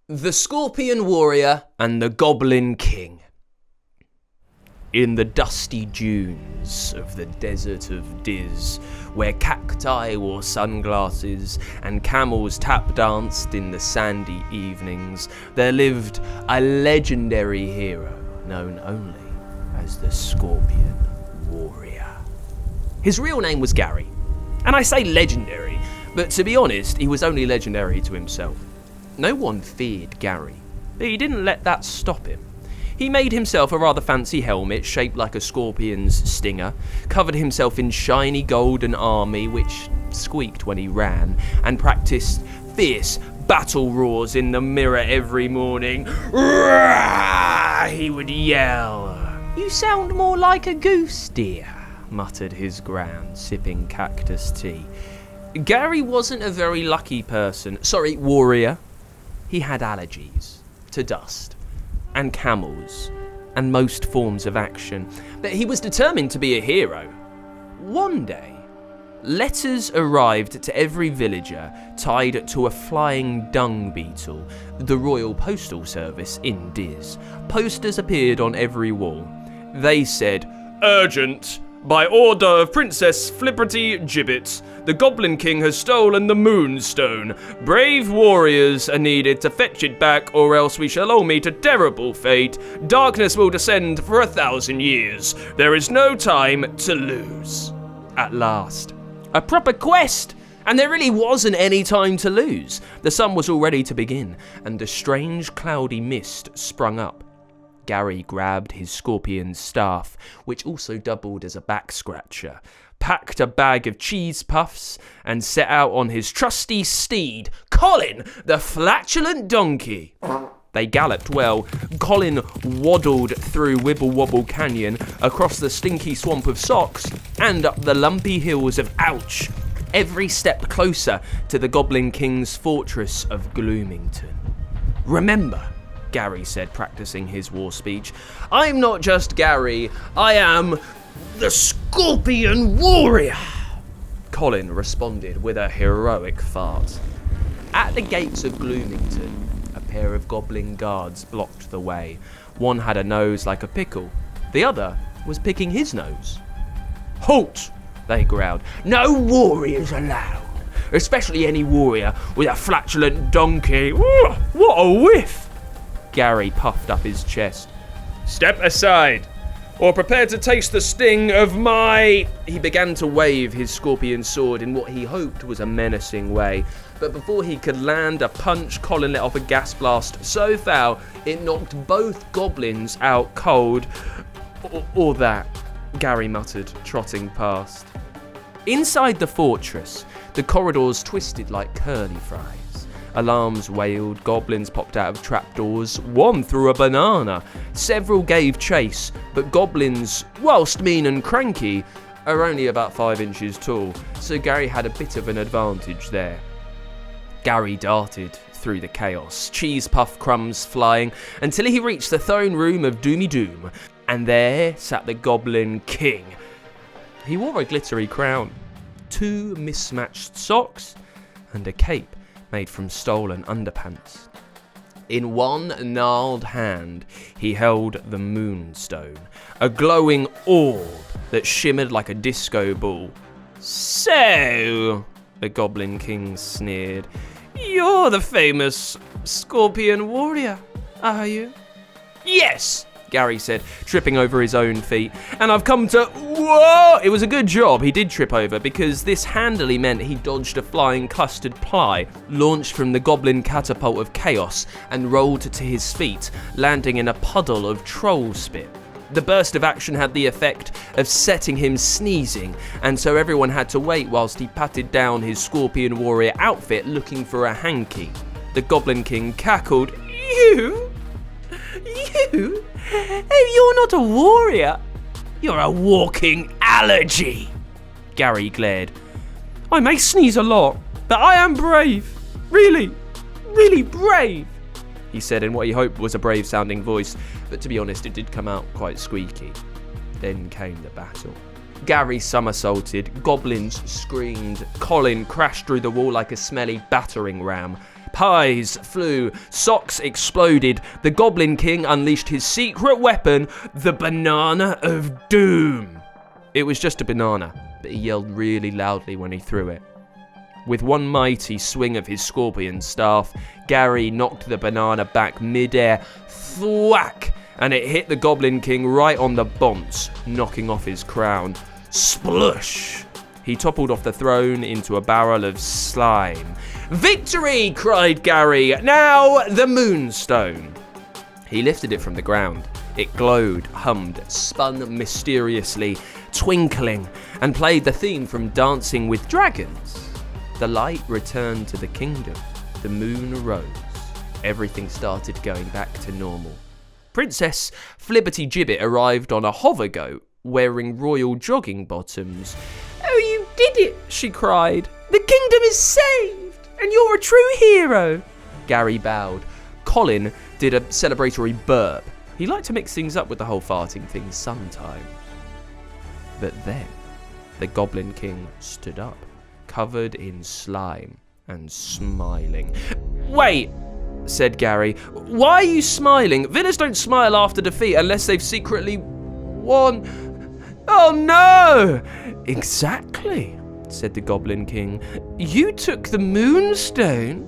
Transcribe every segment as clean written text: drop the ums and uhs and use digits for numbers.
The Scorpion Warrior and the Goblin King. In the dusty dunes of the desert of Diz, where cacti wore sunglasses and camels tap danced in the sandy evenings, there lived a legendary hero known only as the Scorpion Warrior. His real name was Gary, and I say legendary, but to be honest, he was only legendary to himself. No one feared Gary, but he didn't let that stop him. He made himself a rather fancy helmet shaped like a scorpion's stinger, covered himself in shiny golden army which squeaked when he ran, and practiced fierce battle roars in the mirror every morning. Roar! He would yell. "You sound more like a goose, dear," muttered his gran, sipping cactus tea. Gary wasn't a very lucky warrior. He had allergies to dust and camels and most forms of action, but he was determined to be a hero. One day, letters arrived to every villager tied to a flying dung beetle, the Royal Postal Service in Diz. Posters appeared on every wall. They said, "Urgent! By order of Princess Flipperty Gibbet, the Goblin King has stolen the Moonstone. Brave warriors are needed to fetch it back, or else we shall all meet a terrible fate. Darkness will descend for 1,000 years. There is no time to lose." At last, a proper quest! And there really wasn't any time to lose. The sun was all ready to begin, and a strange cloudy mist sprung up. Gary grabbed his scorpion's staff, which also doubled as a back scratcher, packed a bag of cheese puffs, and set out on his trusty steed, Colin, the flatulent donkey. They galloped well. Colin waddled through Wibble Wobble Canyon, across the stinky swamp of socks, and up the lumpy hills of Ouch, every step closer to the Goblin King's fortress of Gloomington. "Remember," Gary said, practicing his war speech, "I'm not just Gary, I am the Scorpion Warrior." Colin responded with a heroic fart. At the gates of Gloomington, a pair of goblin guards blocked the way. One had a nose like a pickle, the other was picking his nose. "Halt!" they growled. "No warriors allowed, especially any warrior with a flatulent donkey." Ooh, what a whiff! Gary puffed up his chest. "Step aside, or prepare to taste the sting of my..." He began to wave his scorpion sword in what he hoped was a menacing way, but before he could land a punch, Colin let off a gas blast so foul it knocked both goblins out cold. Or that, Gary muttered, trotting past. Inside the fortress, the corridors twisted like curly fries. Alarms wailed, goblins popped out of trapdoors, one threw a banana. Several gave chase, but goblins, whilst mean and cranky, are only about 5 inches tall, so Gary had a bit of an advantage there. Gary darted through the chaos, cheese puff crumbs flying, until he reached the throne room of Doomy Doom, and there sat the Goblin King. He wore a glittery crown, 2 mismatched socks, and a cape made from stolen underpants. In one gnarled hand, he held the Moonstone, a glowing orb that shimmered like a disco ball. "So," the Goblin King sneered, "you're the famous Scorpion Warrior, are you?" "Yes," Gary said, tripping over his own feet, "and I've come to..." Whoa! It was a good job he did trip over, because this handily meant he dodged a flying custard pie, launched from the goblin catapult of chaos, and rolled to his feet, landing in a puddle of troll spit. The burst of action had the effect of setting him sneezing, and so everyone had to wait whilst he patted down his Scorpion Warrior outfit looking for a hanky. The Goblin King cackled, You? You're not a warrior. You're a walking allergy." Gary glared. "I may sneeze a lot, but I am brave. Really, really brave," he said in what he hoped was a brave-sounding voice, but to be honest, it did come out quite squeaky. Then came the battle. Gary somersaulted, goblins screamed, Colin crashed through the wall like a smelly battering ram. Pies flew, socks exploded. The Goblin King unleashed his secret weapon, the Banana of Doom. It was just a banana, but he yelled really loudly when he threw it. With one mighty swing of his scorpion staff, Gary knocked the banana back mid-air, thwack, and it hit the Goblin King right on the bonce, knocking off his crown. Splush! He toppled off the throne into a barrel of slime. Victory! Cried Gary. Now the Moonstone. He lifted it from the ground. It glowed, hummed, spun mysteriously, twinkling, and played the theme from Dancing with Dragons. The light returned to the kingdom. The moon arose. Everything started going back to normal. Princess Flibberty-Gibbet arrived on a hover goat, wearing royal jogging bottoms. "Oh, you did it," she cried. "The kingdom is saved, and you're a true hero." Gary bowed. Colin did a celebratory burp. He liked to mix things up with the whole farting thing sometime. But then, the Goblin King stood up, covered in slime and smiling. "Wait," said Gary. "Why are you smiling? Villains don't smile after defeat unless they've secretly won." "Oh no!" "Exactly," said the Goblin King. "You took the Moonstone,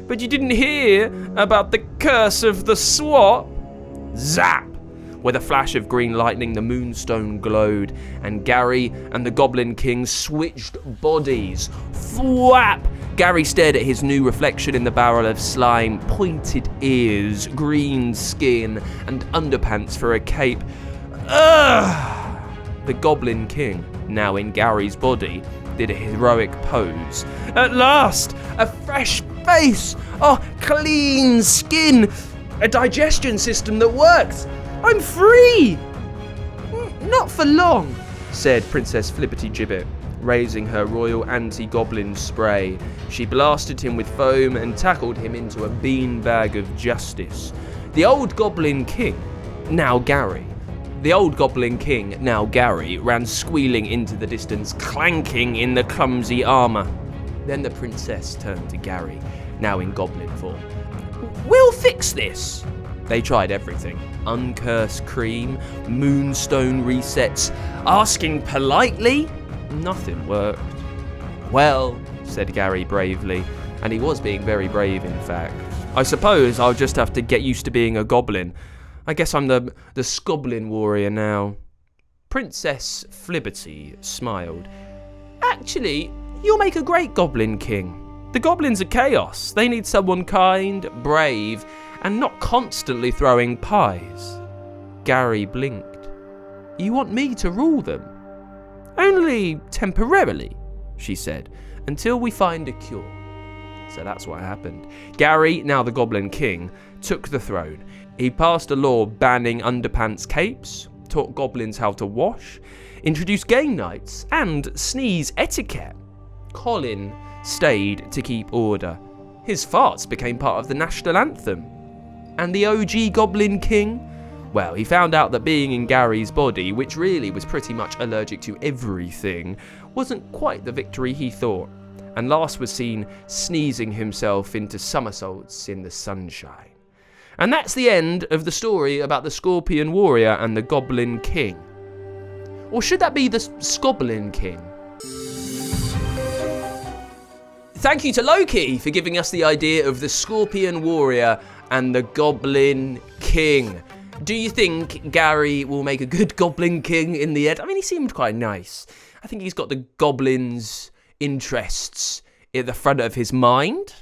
but you didn't hear about the curse of the swap." Zap! With a flash of green lightning, the Moonstone glowed, and Gary and the Goblin King switched bodies. Thwap! Gary stared at his new reflection in the barrel of slime, pointed ears, green skin, and underpants for a cape. Ugh! The Goblin King, now in Gary's body, did a heroic pose. "At last! A fresh face! Oh, clean skin! A digestion system that works! I'm free!" "Not for long," said Princess Flibberty-Gibbet, raising her royal anti-goblin spray. She blasted him with foam and tackled him into a beanbag of justice. The old Goblin King, now Gary, ran squealing into the distance, clanking in the clumsy armour. Then the princess turned to Gary, now in goblin form. "We'll fix this." They tried everything. Uncursed cream, Moonstone resets, asking politely. Nothing worked. "Well," said Gary bravely, and he was being very brave in fact, "I suppose I'll just have to get used to being a goblin. I guess I'm the Scoblin warrior now." Princess Flibberty smiled. "Actually, you'll make a great Goblin King. The goblins are chaos. They need someone kind, brave, and not constantly throwing pies." Gary blinked. "You want me to rule them?" "Only temporarily," she said, "until we find a cure." So that's what happened. Gary, now the Goblin King, took the throne. He passed a law banning underpants capes, taught goblins how to wash, introduced game nights, and sneeze etiquette. Colin stayed to keep order. His farts became part of the national anthem. And the OG Goblin King? Well, he found out that being in Gary's body, which really was pretty much allergic to everything, wasn't quite the victory he thought, and last was seen sneezing himself into somersaults in the sunshine. And that's the end of the story about the Scorpion Warrior and the Goblin King. Or should that be the Scoblin King? Thank you to Loki for giving us the idea of the Scorpion Warrior and the Goblin King. Do you think Gary will make a good Goblin King in the end? I mean, he seemed quite nice. I think he's got the goblins' interests at the front of his mind.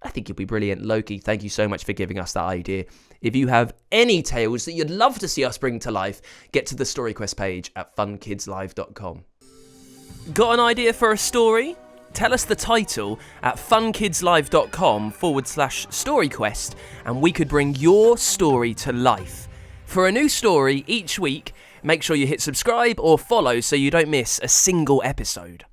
I think he'll be brilliant. Loki, thank you so much for giving us that idea. If you have any tales that you'd love to see us bring to life, get to the Story Quest page at funkidslive.com. Got an idea for a story? Tell us the title at funkidslive.com/storyquest and we could bring your story to life. For a new story each week, make sure you hit subscribe or follow so you don't miss a single episode.